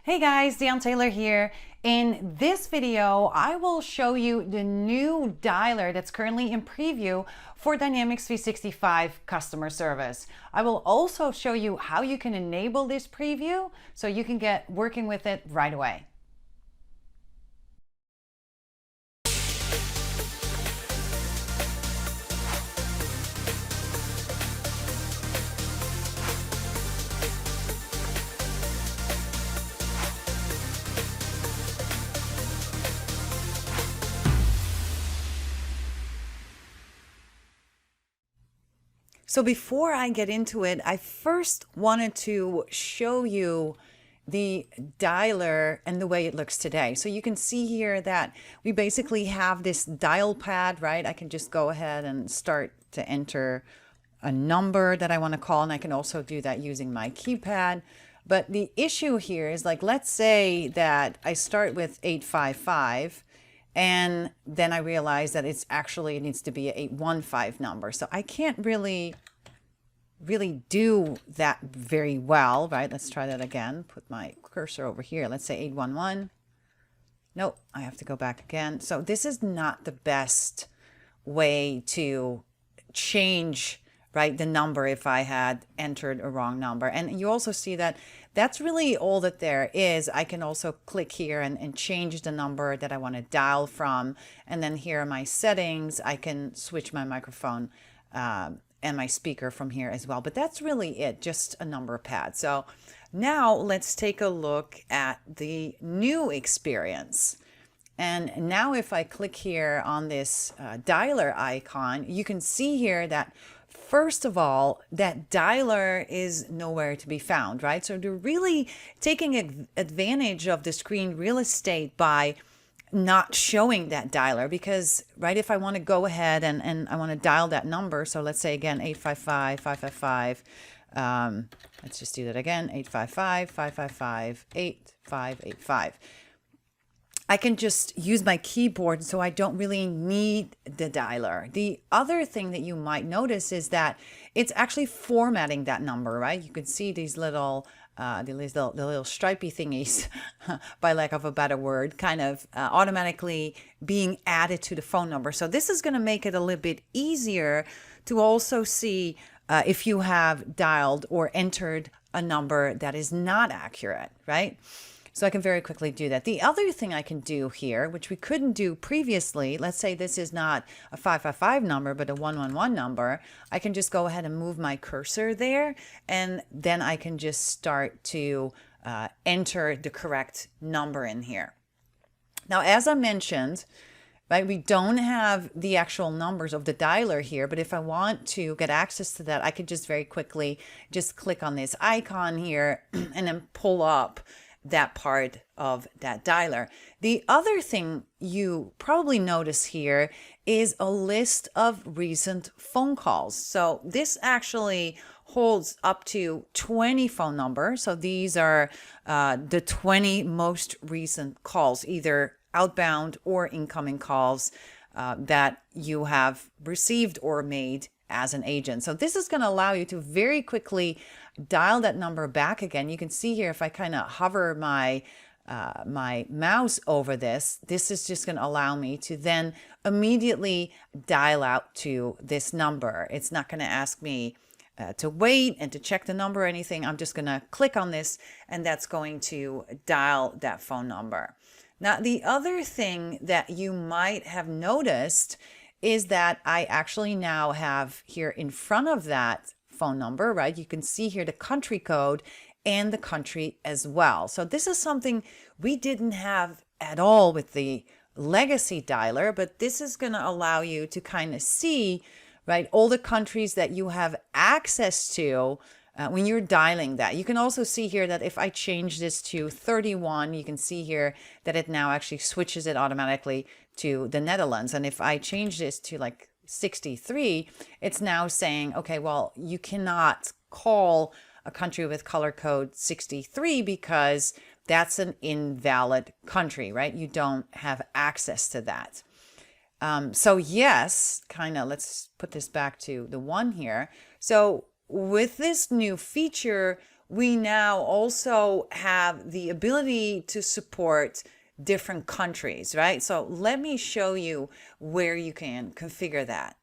Hey guys, Dion Taylor here. In this video, I will show you the new dialer that's currently in preview for Dynamics 365 customer service. I will also show you how you can enable this preview so you can get working with it right away. So before I get into it, I first wanted to show you the dialer and the way it looks today. So you can see here that we basically have this dial pad, right? I can just go ahead and start to enter a number that I want to call, and I can also do that using my keypad. But the issue here is, like, let's say that I start with 855 and then I realize that it needs to be an 815 number. So I can't really do that very well, right? Let's try that again. Put my cursor over here. Let's say 811. Nope, I have to go back again. So this is not the best way to change, right, the number if I had entered a wrong number. And you also see that that's really all that there is. I can also click here and change the number that I want to dial from. And then here are my settings. I can switch my microphone and my speaker from here as well. But that's really it, just a number pad. So now let's take a look at the new experience. And now if I click here on this dialer icon, you can see here that first of all, that dialer is nowhere to be found, right? So they're really taking advantage of the screen real estate by not showing that dialer, because, right, if I want to go ahead and I want to dial that number, so let's say again 855 555, let's just do that again, 855 555 8585. I can just use my keyboard, so I don't really need the dialer. The other thing that you might notice is that it's actually formatting that number, right? You can see these little the little stripey thingies, by lack of a better word, kind of automatically being added to the phone number. So this is going to make it a little bit easier to also see if you have dialed or entered a number that is not accurate, right? So I can very quickly do that. The other thing I can do here, which we couldn't do previously, let's say this is not a 555 number, but a 111 number, I can just go ahead and move my cursor there, and then I can just start to enter the correct number in here. Now, as I mentioned, right, we don't have the actual numbers of the dialer here, but if I want to get access to that, I could just very quickly just click on this icon here and then pull up that part of that dialer. The other thing you probably notice here is a list of recent phone calls. So this actually holds up to 20 phone numbers. So these are the 20 most recent calls, either outbound or incoming calls that you have received or made as an agent. So this is going to allow you to very quickly dial that number back again. You can see here, if I kind of hover my my mouse over this, this is just going to allow me to then immediately dial out to this number. It's not going to ask me to wait and to check the number or anything. I'm just going to click on this, and that's going to dial that phone number. Now, the other thing that you might have noticed is that I actually now have here in front of that phone number, right? You can see here the country code and the country as well. So this is something we didn't have at all with the legacy dialer, but this is going to allow you to kind of see, right, all the countries that you have access to when you're dialing that. You can also see here that if I change this to 31, you can see here that it now actually switches it automatically to the Netherlands. And if I change this to like 63, it's now saying, okay, well, you cannot call a country with color code 63 because that's an invalid country, right? You don't have access to that. So yes, kind of, let's put this back to the one here. So with this new feature, we now also have the ability to support different countries, right? So let me show you where you can configure that.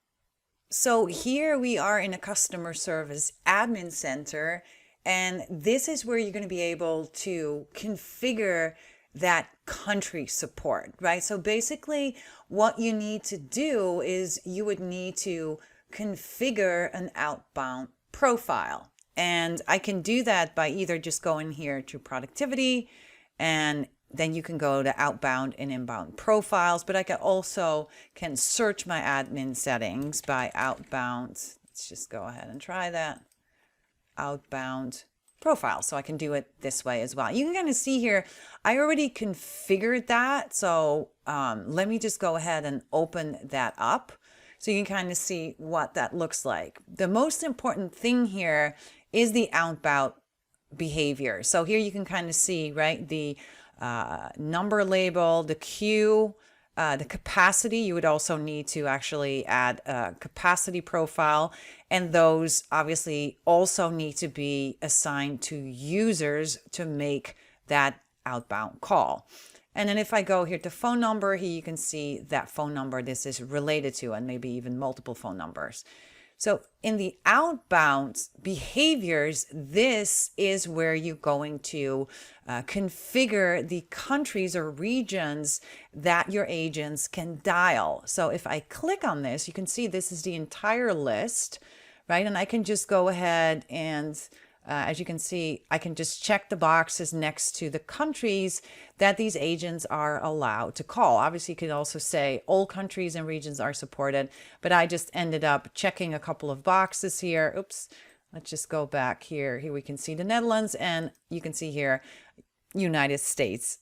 So here we are in a customer service admin center, and this is where you're going to be able to configure that country support, right? So basically what you need to do is you would need to configure an outbound profile. And I can do that by either just going here to productivity, and then you can go to outbound and inbound profiles, but I can search my admin settings by outbound. Let's just go ahead and try that. Outbound profile. So I can do it this way as well. You can kind of see here, I already configured that. So let me just go ahead and open that up so you can kind of see what that looks like. The most important thing here is the outbound behavior. So here you can kind of see, right, the number label, the queue, the capacity. You would also need to actually add a capacity profile, and those obviously also need to be assigned to users to make that outbound call. And then if I go here to phone number, here you can see that phone number this is related to, and maybe even multiple phone numbers. So in the outbound behaviors, this is where you're going to configure the countries or regions that your agents can dial. So if I click on this, you can see this is the entire list, right? And I can just go ahead and as you can see, I can just check the boxes next to the countries that these agents are allowed to call. Obviously, you could also say all countries and regions are supported, but I just ended up checking a couple of boxes here. Oops, let's just go back here. Here we can see the Netherlands, and you can see here United States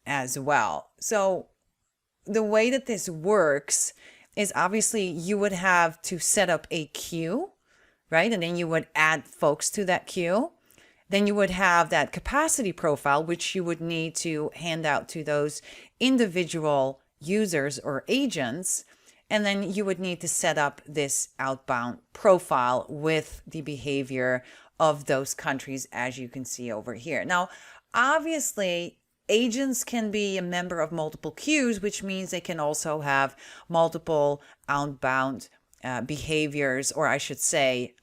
as well. So the way that this works is obviously you would have to set up a queue, right? And then you would add folks to that queue. Then you would have that capacity profile, which you would need to hand out to those individual users or agents. And then you would need to set up this outbound profile with the behavior of those countries, as you can see over here. Now, obviously, agents can be a member of multiple queues, which means they can also have multiple outbound behaviors, or I should say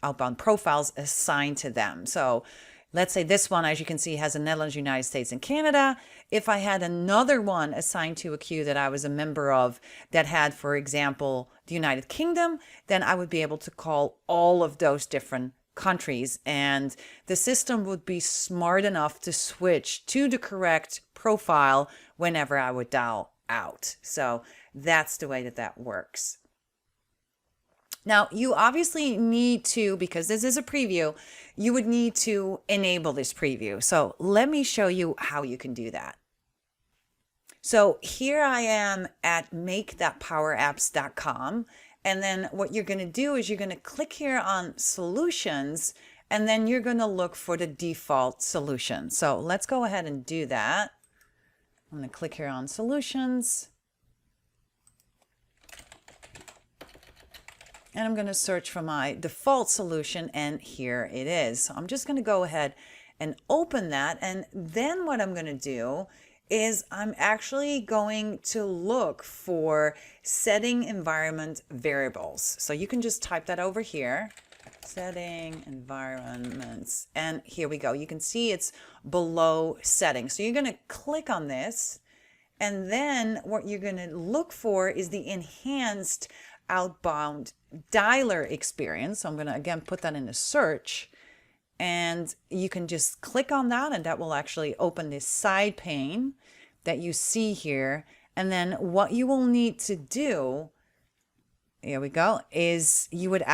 outbound profiles assigned to them. So let's say this one, as you can see, has the Netherlands, United States, and Canada. If I had another one assigned to a queue that I was a member of that had, for example, the United Kingdom, then I would be able to call all of those different countries, and the system would be smart enough to switch to the correct profile whenever I would dial out. So that's the way that that works. Now, you obviously need to, because this is a preview, you would need to enable this preview. So let me show you how you can do that. So here I am at make.powerapps.com. And then what you're going to do is you're going to click here on solutions, and then you're going to look for the default solution. So let's go ahead and do that. I'm going to click here on solutions. And I'm going to search for my default solution, and here it is. So I'm just going to go ahead and open that. And then what I'm going to do is I'm actually going to look for setting environment variables. So you can just type that over here, setting environments. And here we go. You can see it's below settings. So you're going to click on this. And then what you're going to look for is the enhanced outbound dialer experience. So I'm going to again put that in the search, and you can just click on that, and that will actually open this side pane that you see here. And then what you will need to do, here we go, is you would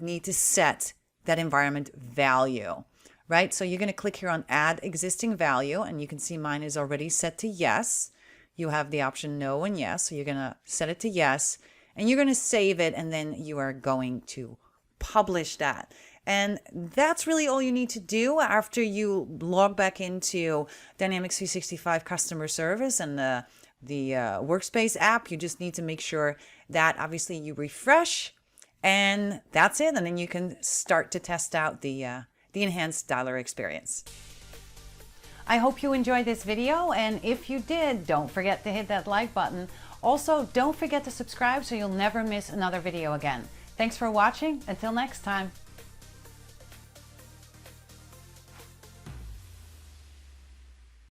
need to set that environment value, right? So you're going to click here on add existing value, and you can see mine is already set to yes. You have the option no and yes. So you're going to set it to yes. And you're going to save it, and then you are going to publish that. And that's really all you need to do after you log back into Dynamics 365 customer service and the Workspace app. You just need to make sure that obviously you refresh, and that's it. And then you can start to test out the the enhanced dialer experience. I hope you enjoyed this video, and if you did, don't forget to hit that like button. Also, don't forget to subscribe so you'll never miss another video again. Thanks for watching. Until next time.